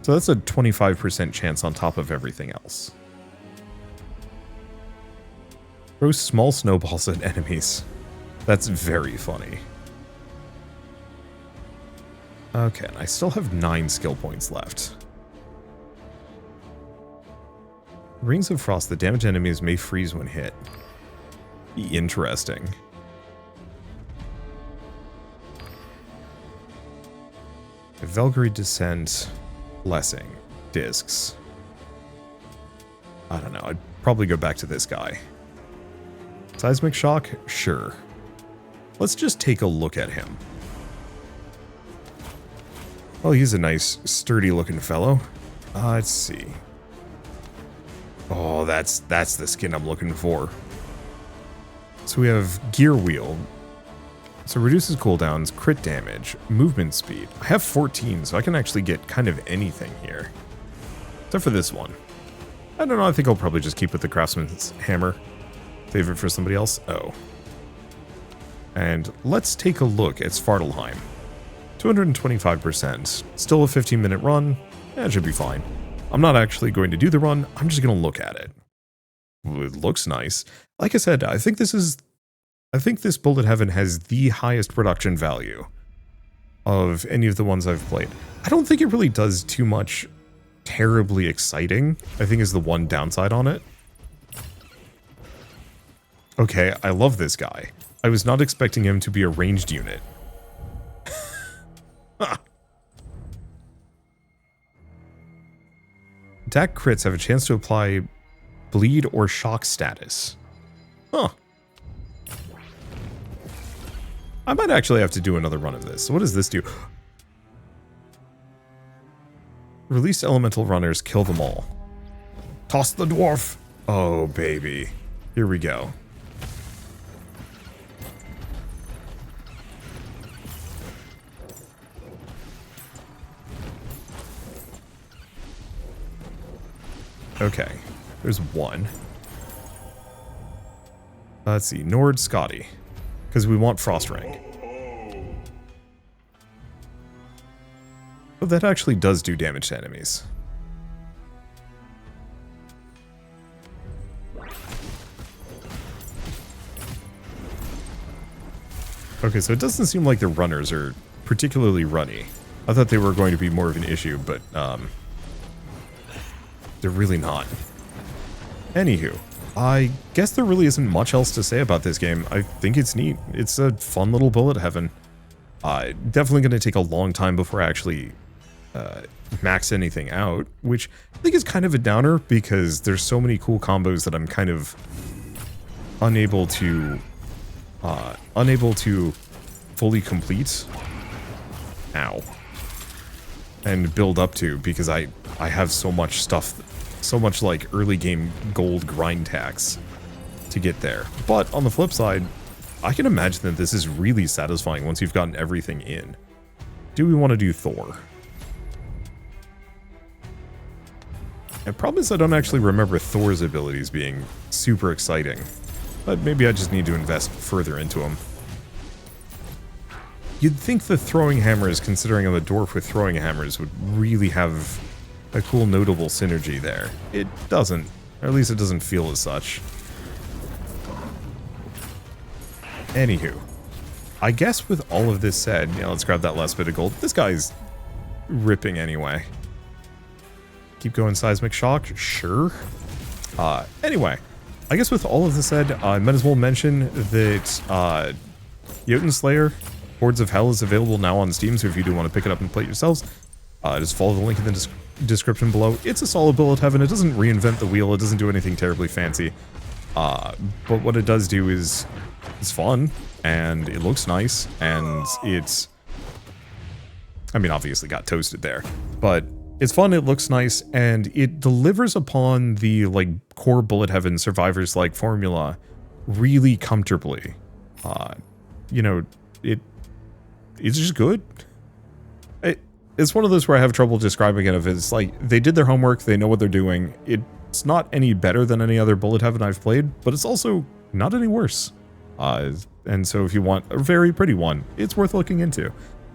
So that's a 25% chance on top of everything else. Throw small snowballs at enemies. That's very funny. Okay, and I still have 9 skill points left. Rings of Frost that damage enemies may freeze when hit. Interesting. Valkyrie Descent. Blessing. Discs. I don't know. I'd probably go back to this guy. Seismic shock? Sure. Let's just take a look at him. Well, he's a nice, sturdy-looking fellow. Let's see. Oh, that's the skin I'm looking for. So we have Gear Wheel. So reduces cooldowns, crit damage, movement speed. I have 14, so I can actually get kind of anything here. Except for this one. I don't know, I think I'll probably just keep with the Craftsman's Hammer. Save it for somebody else. Oh. And let's take a look at Svartalheim. 225%. Still a 15-minute run. That should be fine. I'm not actually going to do the run. I'm just going to look at it. It looks nice. Like I said, I think this Bullet Heaven has the highest production value of any of the ones I've played. I don't think it really does too much terribly exciting, I think is the one downside on it. Okay, I love this guy. I was not expecting him to be a ranged unit. Attack crits have a chance to apply bleed or shock status. Huh. I might actually have to do another run of this. So what does this do? Release elemental runners, kill them all. Toss the dwarf. Oh, baby. Here we go. Okay, there's one. Let's see, Nord Scotty, because we want Frost Rank. But that actually does do damage to enemies. Okay, so it doesn't seem like the runners are particularly runny. I thought they were going to be more of an issue, but they're really not. Anywho, I guess there really isn't much else to say about this game. I think it's neat. It's a fun little Bullet Heaven. Definitely going to take a long time before I actually max anything out, which I think is kind of a downer because there's so many cool combos that I'm kind of unable to fully complete. Ow. And build up to, because I have so much stuff, so much like early game gold grind tax to get there. But on the flip side, I can imagine that this is really satisfying once you've gotten everything in. Do we want to do Thor? The problem is I don't actually remember Thor's abilities being super exciting, but maybe I just need to invest further into them. You'd think the throwing hammers, considering I'm a dwarf with throwing hammers, would really have a cool notable synergy there. It doesn't, or at least it doesn't feel as such. Anywho, I guess with all of this said, yeah, let's grab that last bit of gold. This guy's ripping anyway. Keep going, seismic shock, sure. Anyway, I guess with all of this said, I might as well mention that Jotunnslayer, Hordes of Hel is available now on Steam, so if you do want to pick it up and play it yourselves, just follow the link in the description below. It's a solid Bullet Heaven. It doesn't reinvent the wheel. It doesn't do anything terribly fancy. But what it does do is it's fun, and it looks nice, and it's... I mean, obviously got toasted there, but it's fun, it looks nice, and it delivers upon the, like, core Bullet Heaven Survivors-like formula really comfortably. You know, it's just good. It's one of those where I have trouble describing it. If it's like, they did their homework, they know what they're doing. It's not any better than any other Bullet Heaven I've played, but it's also not any worse. And so if you want a very pretty one, it's worth looking into.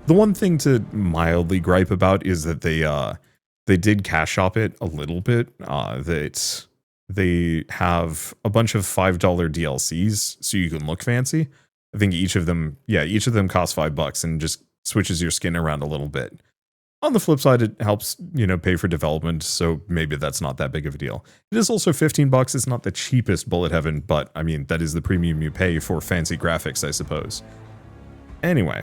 The one thing to mildly gripe about is that they did cash shop it a little bit. That they have a bunch of $5 DLCs so you can look fancy. I think each of them costs $5 and just switches your skin around a little bit. On the flip side, it helps, you know, pay for development, so maybe that's not that big of a deal. It is also $15. It's not the cheapest Bullet Heaven, but I mean, that is the premium you pay for fancy graphics, I suppose. Anyway,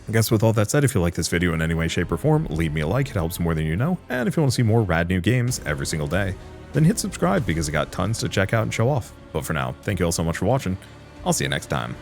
I guess with all that said, if you like this video in any way, shape, or form, leave me a like. It helps more than you know. And if you want to see more rad new games every single day, then hit subscribe because I got tons to check out and show off. But for now, thank you all so much for watching. I'll see you next time.